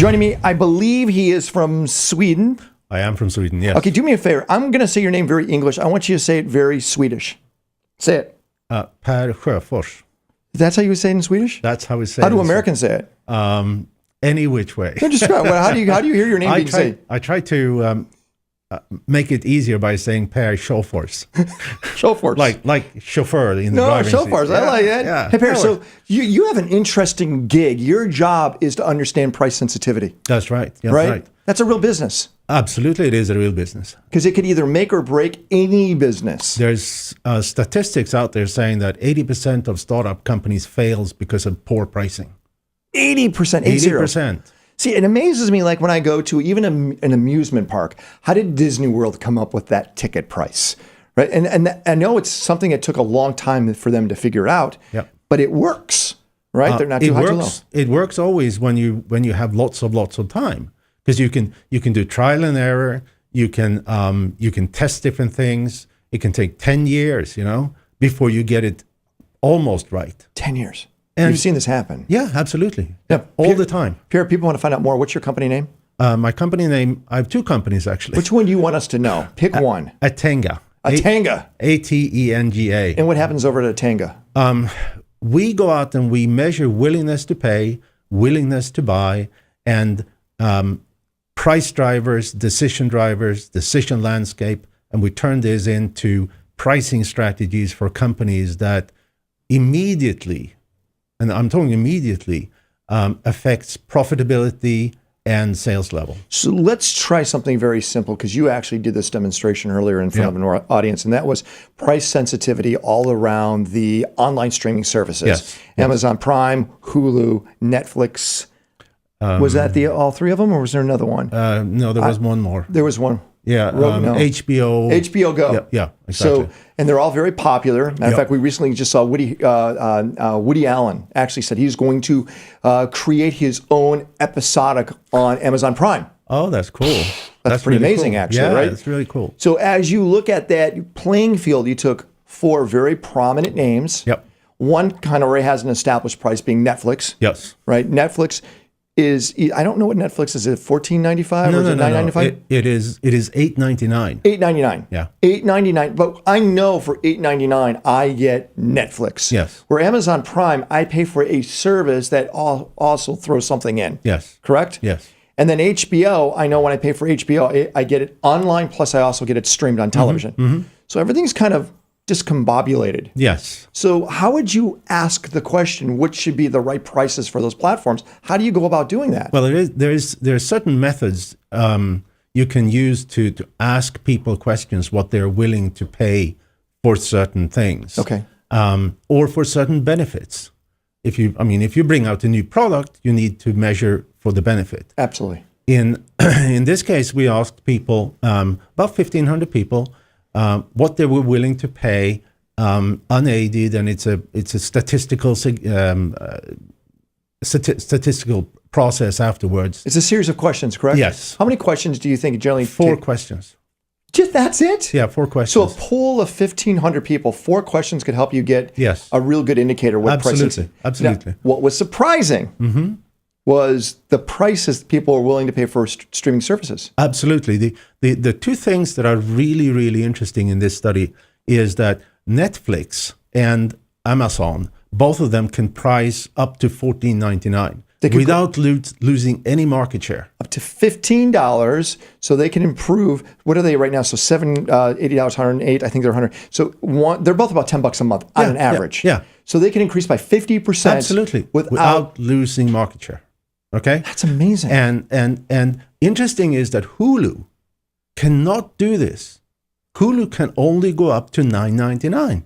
Joining me, I believe he is from Sweden. I am from Sweden, yes. Okay, do me a favor. I'm going to say your name very English. I want you to say it very Swedish. Say it. Per Sjofers. That's how you would say it in Swedish? That's how we say it. How do Americans say it? Any which way. No, just how do you hear your name being said? I try to make it easier by saying Per Sjofers. Sjofers. Like chauffeur in the driving seat. Sjofers. I like it. Yeah. Hey, Per, so you have an interesting gig. Your job is to understand price sensitivity. That's right. That's right. That's a real business. Absolutely, it is a real business. Because it could either make or break any business. There's statistics out there saying that 80% of startup companies fails because of poor pricing. 80%. 80%. See, it amazes me, like when I go to even an amusement park, how did Disney World come up with that ticket price? Right? And I know it's something that took a long time for them to figure out, but it works, right? They're not too high, too low. It works always when you have lots of time, because you can do trial and error. You can test different things. It can take 10 years, before you get it almost right. 10 years. And you've seen this happen. Yeah, absolutely. Yeah, all the time. Pierre, people want to find out more. What's your company name? My company name, I have two companies actually. Which one do you want us to know? Pick one. Atenga. Atenga. Atenga. And what happens over at Atenga? We go out and we measure willingness to pay, willingness to buy, and price drivers, decision landscape, and we turn this into pricing strategies for companies that immediately, and I'm talking immediately, affects profitability and sales level. So let's try something very simple, because you actually did this demonstration earlier in front of an audience, and that was price sensitivity all around the online streaming services. Yes. Amazon Prime, Hulu, Netflix. Was that all three of them, or was there another one? No, there was one more. There was one. Yeah, HBO. HBO Go. Yeah, exactly. So, and they're all very popular. Matter of fact, we recently just saw Woody Allen actually said he's going to create his own episodic on Amazon Prime. Oh, that's cool. That's pretty really amazing, cool. actually, yeah, right? It's really cool. So as you look at that playing field, you took four very prominent names. Yep. One kind of already has an established price, being Netflix. Yes. Right? Netflix is, I don't know what Netflix is. Is it $14.95 or is it $9.95? No. It is $8.99. $8.99. Yeah. $8.99. But I know for $8.99 I get Netflix. Yes. Where Amazon Prime, I pay for a service that also throws something in. Yes. Correct? Yes. And then HBO, I know when I pay for HBO, I get it online, plus I also get it streamed on television. Mm-hmm. So everything's kind of discombobulated. Yes. So how would you ask the question, what should be the right prices for those platforms? How do you go about doing that? Well, there are certain methods you can use to ask people questions, what they're willing to pay for certain things. Okay. Or for certain benefits. If you bring out a new product, you need to measure for the benefit. Absolutely. In this case, we asked people, about 1,500 people, what they were willing to pay unaided, and it's a statistical process afterwards. It's a series of questions, correct? Yes. How many questions do you think generally? Four questions. Just that's it? Yeah, 4 questions. So a pool of 1,500 people, 4 questions could help you get a real good indicator what prices. Absolutely. Now, what was surprising was the prices people are willing to pay for streaming services. Absolutely. The two things that are really, really interesting in this study is that Netflix and Amazon, both of them can price up to $14.99 without losing any market share. Up to $15, so they can improve. What are they right now? So $80, $108. I think they're $100. So they're both about $10 a month on an average. Yeah. So they can increase by 50%. Absolutely. Without losing market share. Okay. That's amazing. And interesting is that Hulu cannot do this. Hulu can only go up to $9.99.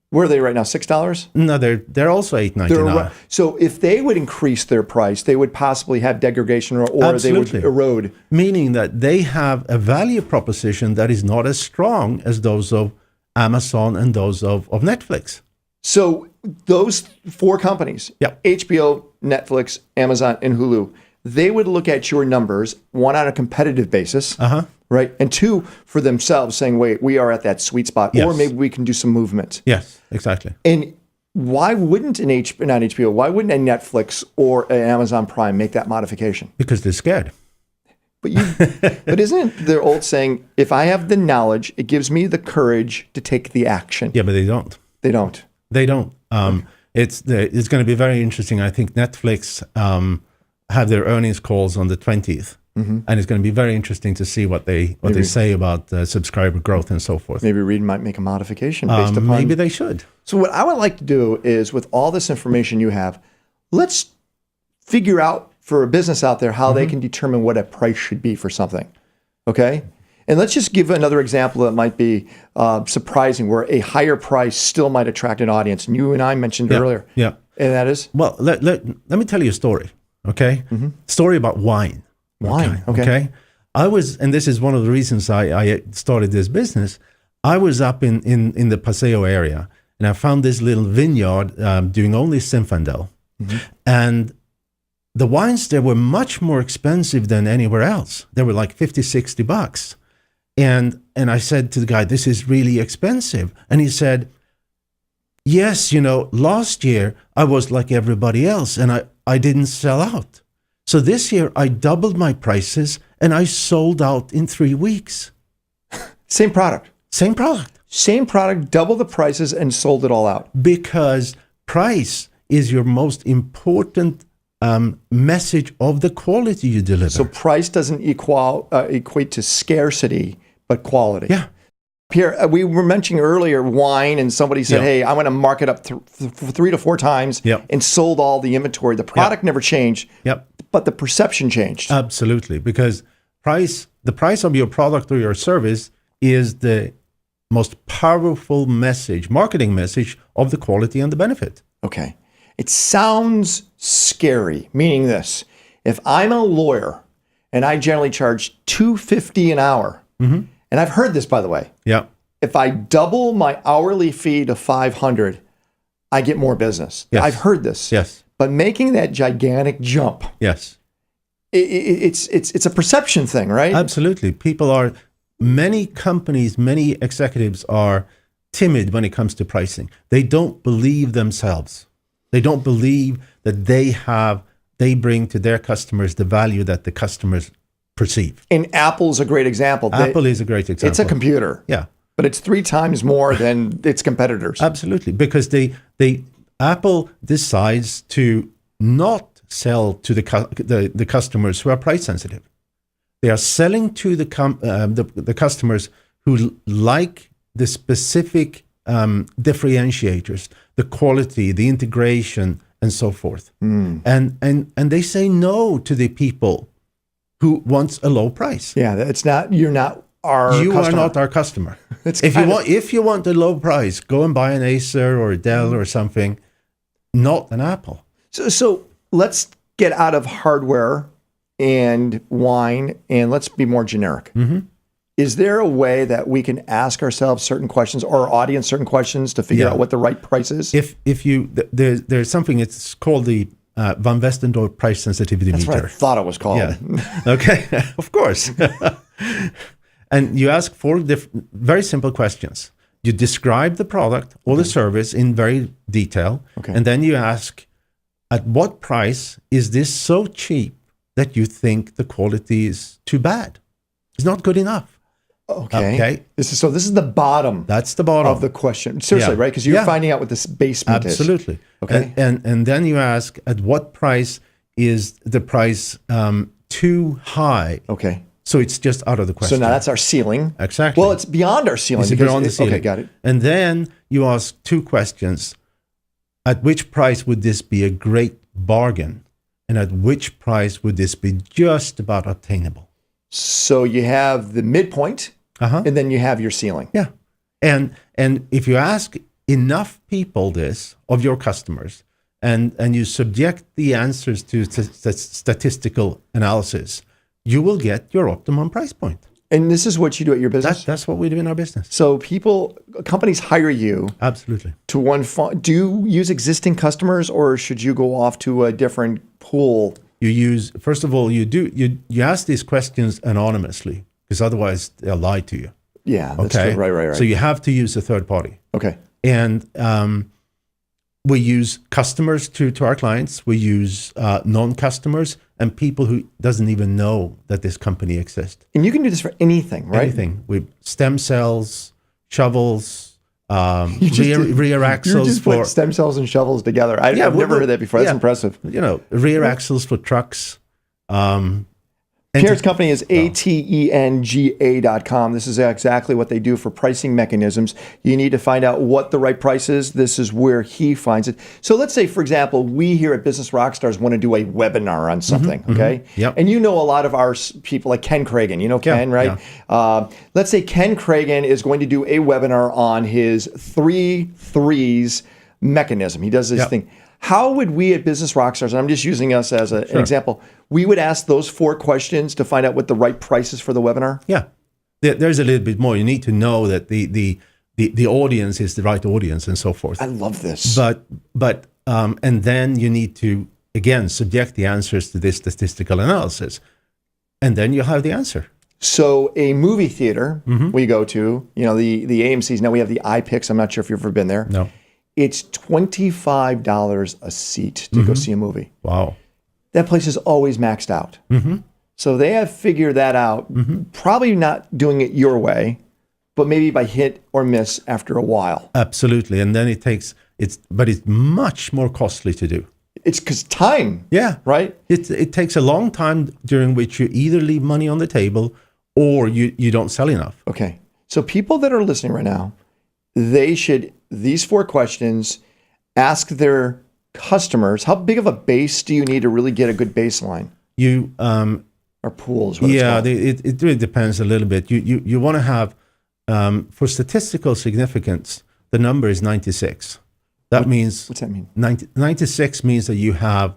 Where are they right now? $6? No, they're also $8.99. So if they would increase their price, they would possibly have degradation or they would erode. Meaning that they have a value proposition that is not as strong as those of Amazon and those of Netflix. So those 4 companies, HBO, Netflix, Amazon, and Hulu, they would look at your numbers, one, on a competitive basis, right? And 2, for themselves, saying, wait, we are at that sweet spot, or maybe we can do some movement. Yes, exactly. And why wouldn't not HBO, why wouldn't a Netflix or an Amazon Prime make that modification? Because they're scared. But isn't it the old saying, if I have the knowledge, it gives me the courage to take the action? Yeah, but they don't. They don't. They don't. It's going to be very interesting. I think Netflix have their earnings calls on the 20th. And it's going to be very interesting to see what they say about subscriber growth and so forth. Maybe Reed might make a modification based upon... Maybe they should. So what I would like to do is, with all this information you have, let's figure out for a business out there how they can determine what a price should be for something. Okay? And let's just give another example that might be surprising, where a higher price still might attract an audience. And you and I mentioned earlier. Yeah. And that is? Well, let me tell you a story, okay? Story about wine. Wine, okay. I was, and this is one of the reasons I started this business, I was up in the Paseo area, and I found this little vineyard doing only Zinfandel. And the wines there were much more expensive than anywhere else. They were like $50-$60. And I said to the guy, this is really expensive. And he said, yes, last year I was like everybody else, and I didn't sell out. So this year I doubled my prices and I sold out in 3 weeks. Same product. Same product. Same product, double the prices, and sold it all out. Because price is your most important message of the quality you deliver. So price doesn't equate to scarcity, but quality. Yeah. Pierre, we were mentioning earlier wine, and somebody said, hey, I want to mark it up 3 to 4 times and sold all the inventory. The product never changed, but the perception changed. Absolutely, because the price of your product or your service is the most powerful marketing message of the quality and the benefit. Okay. It sounds scary, meaning this. If I'm a lawyer and I generally charge $250 an hour, and I've heard this, by the way. Yeah. If I double my hourly fee to $500, I get more business. Yes. I've heard this. Yes. But making that gigantic jump, yes, it's a perception thing, right? Absolutely. Many companies, many executives are timid when it comes to pricing. They don't believe themselves. They don't believe that they bring to their customers the value that the customers perceive. And Apple's a great example. Apple is a great example. It's a computer. Yeah. But it's 3 times more than its competitors. Absolutely. Because Apple decides to not sell to the customers who are price sensitive. They are selling to the customers who like the specific differentiators, the quality, the integration, and so forth. And they say no to the people who wants a low price. Yeah, you're not our customer. You are not our customer. If you want a low price, go and buy an Acer or a Dell or something, not an Apple. So let's get out of hardware and wine, and let's be more generic. Is there a way that we can ask ourselves certain questions, or our audience certain questions, to figure out what the right price is? There's something, it's called the Van Westendorp price sensitivity meter. That's what I thought it was called. Yeah. Okay, of course. And you ask 4 very simple questions. You describe the product or the service in very detail, and then you ask, at what price is this so cheap that you think the quality is too bad? It's not good enough. Okay. This is the bottom. That's the bottom of the question. Seriously, right? Because you're finding out what this basement is. Absolutely. Okay. And then you ask, at what price is the price too high? Okay. So it's just out of the question. So now that's our ceiling. Exactly. Well, it's beyond our ceiling. It's beyond the ceiling. Okay, got it. And then you ask 2 questions. At which price would this be a great bargain? And at which price would this be just about obtainable? So you have the midpoint, and then you have your ceiling. Yeah. And if you ask enough people this, of your customers, and you subject the answers to statistical analysis, you will get your optimum price point. And this is what you do at your business? That's what we do in our business. So companies hire you. Absolutely. Do you use existing customers, or should you go off to a different pool? First of all, you ask these questions anonymously, because otherwise they'll lie to you. Yeah, that's true. Right. So you have to use a third party. Okay. And we use customers to our clients. We use non-customers and people who doesn't even know that this company exists. And you can do this for anything, right? Anything. With stem cells, shovels, rear axles. You just put stem cells and shovels together. I've never heard that before. That's impressive. Rear axles for trucks. Pierre's company is Atenga.com. This is exactly what they do for pricing mechanisms. You need to find out what the right price is. This is where he finds it. So let's say, for example, we here at Business Rockstars want to do a webinar on something, okay? Yep. And you know a lot of our people like Ken Cragen. You know Ken, right? Yeah. Let's say Ken Cragen is going to do a webinar on his 3 threes mechanism. He does this thing. How would we at Business Rockstars, and I'm just using us as an example, we would ask those 4 questions to find out what the right price is for the webinar? Yeah. There's a little bit more. You need to know that the audience is the right audience and so forth. I love this. But and then you need to, again, subject the answers to this statistical analysis. And then you have the answer. So a movie theater we go to, the AMCs, now we have the iPix. I'm not sure if you've ever been there. No. It's $25 a seat to go see a movie. Wow. That place is always maxed out. So they have figured that out, probably not doing it your way, but maybe by hit or miss after a while. Absolutely. And then it's much more costly to do. It's because time. Yeah. Right? It takes a long time during which you either leave money on the table or you don't sell enough. Okay. So people that are listening right now, they should, these 4 questions, ask their customers, how big of a base do you need to really get a good baseline? Or pools, what it's called. It really depends a little bit. You want to have, for statistical significance, the number is 96. What's that mean? 96 means that you have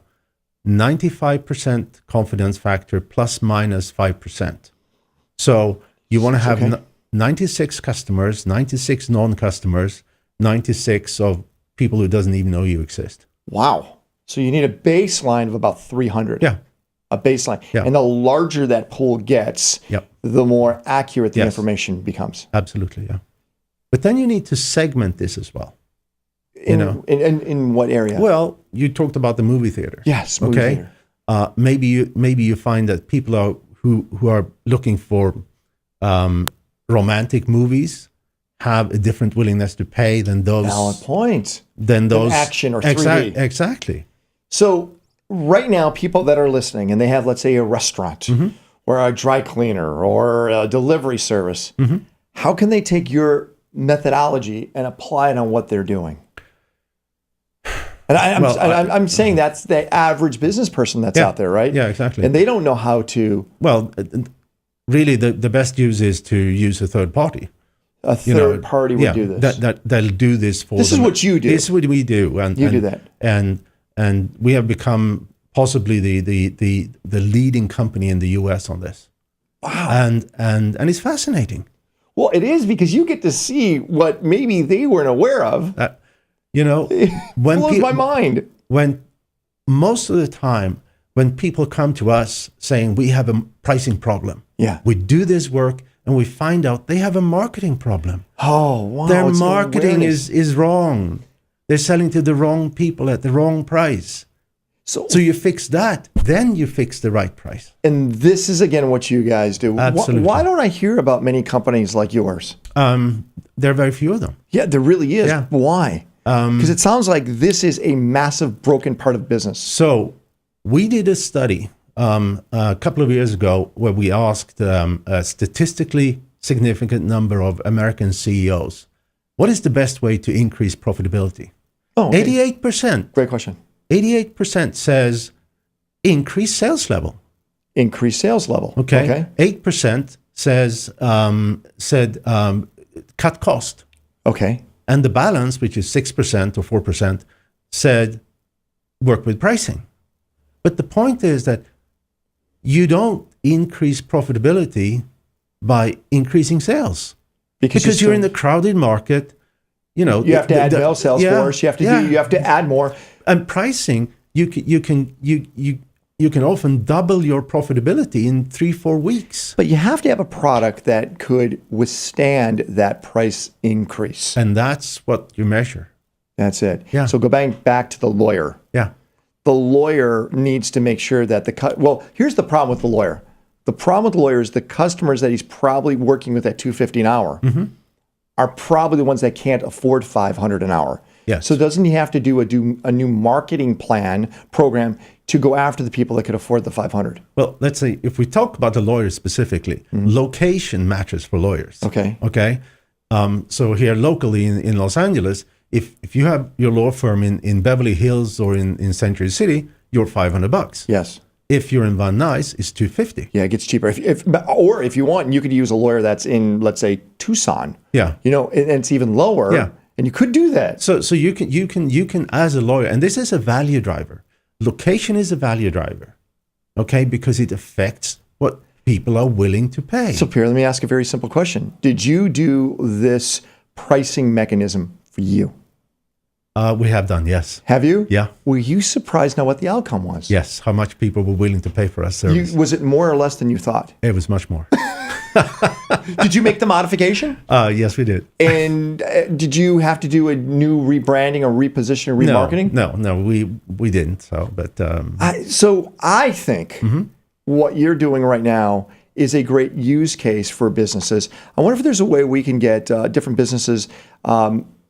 95% confidence factor plus minus 5%. So you want to have 96 customers, 96 non-customers, 96 of people who doesn't even know you exist. Wow. So you need a baseline of about 300. Yeah. A baseline. Yeah. And the larger that pool gets, the more accurate the information becomes. Absolutely, yeah. But then you need to segment this as well. In what area? Well, you talked about the movie theater. Yes, movie theater. Maybe you find that people who are looking for romantic movies have a different willingness to pay than those. Valid point. Than those action or 3D. Exactly. So right now, people that are listening and they have, let's say, a restaurant or a dry cleaner or a delivery service, how can they take your methodology and apply it on what they're doing? And I'm saying that's the average business person that's out there, right? Yeah, exactly. And they don't know how to. Well, really, the best use is to use a third party. A third party would do this. That'll do this for them. This is what you do. This is what we do. And you do that. And we have become possibly the leading company in the US on this. Wow. And it's fascinating. Well, it is, because you get to see what maybe they weren't aware of. It blows my mind. When most of the time, when people come to us saying we have a pricing problem, we do this work and we find out they have a marketing problem. Oh, wow. Their marketing is wrong. They're selling to the wrong people at the wrong price. So you fix that, then you fix the right price. And this is, again, what you guys do. Absolutely. Why don't I hear about many companies like yours? There are very few of them. Yeah, there really is. Yeah. Why? Because it sounds like this is a massive broken part of business. So we did a study a couple of years ago where we asked a statistically significant number of American CEOs, what is the best way to increase profitability? Oh, okay. 88%. Great question. 88% says increase sales level. Increase sales level. Okay. 8% said cut cost. Okay. And the balance, which is 6% or 4%, said work with pricing. But the point is that you don't increase profitability by increasing sales. Because you're in the crowded market. You have to add more sales force. You have to add more. And pricing, you can often double your profitability in 3-4 weeks. But you have to have a product that could withstand that price increase. And that's what you measure. That's it. Yeah. So go back to the lawyer. Yeah. The lawyer needs to make sure that here's the problem with the lawyer. The problem with the lawyer is the customers that he's probably working with at $250 an hour are probably the ones that can't afford $500 an hour. Yes. So doesn't he have to do a new marketing program to go after the people that could afford the $500? Well, let's say if we talk about the lawyers specifically, location matters for lawyers. Okay. Okay. So here locally in Los Angeles, if you have your law firm in Beverly Hills or in Century City, you're $500. Yes. If you're in Van Nuys, it's $250. Yeah, it gets cheaper. Or if you want, you could use a lawyer that's in, let's say, Tucson. Yeah. And it's even lower. Yeah. And you could do that. So you can as a lawyer, and this is a value driver. Location is a value driver, okay, because it affects what people are willing to pay. So Pierre, let me ask a very simple question. Did you do this pricing mechanism for you? We have done, yes. Have you? Yeah. Were you surprised now what the outcome was? Yes, how much people were willing to pay for our service. Was it more or less than you thought? It was much more. Did you make the modification? Yes, we did. And did you have to do a new rebranding or repositioning or remarketing? No, we didn't. So, but I think what you're doing right now is a great use case for businesses. I wonder if there's a way we can get different businesses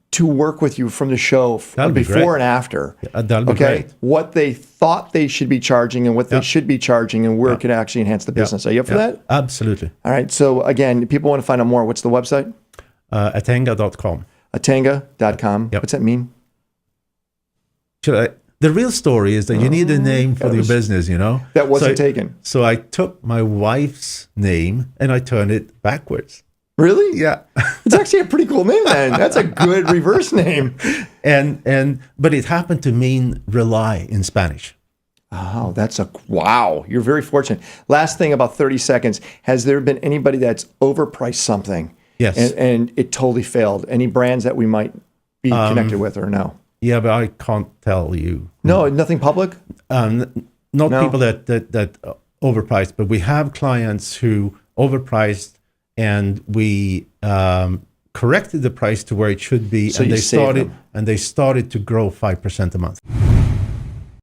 to work with you from the show before and after. That'll be great. What they thought they should be charging and what they should be charging and where it can actually enhance the business. Are you up for that? Absolutely. All right. So again, if people want to find out more, what's the website? Atenga.com. Atenga.com. Yep. What's that mean? The real story is that you need a name for your business, That wasn't taken. So I took my wife's name and I turned it backwards. Really? Yeah. It's actually a pretty cool name, man. That's a good reverse name. But it happened to mean rely in Spanish. Oh, wow. You're very fortunate. Last thing, about 30 seconds. Has there been anybody that's overpriced something? Yes. And it totally failed? Any brands that we might be connected with or no? Yeah, but I can't tell you. No, nothing public? Not people that overpriced, but we have clients who overpriced and we corrected the price to where it should be, So and they started to grow 5% a month.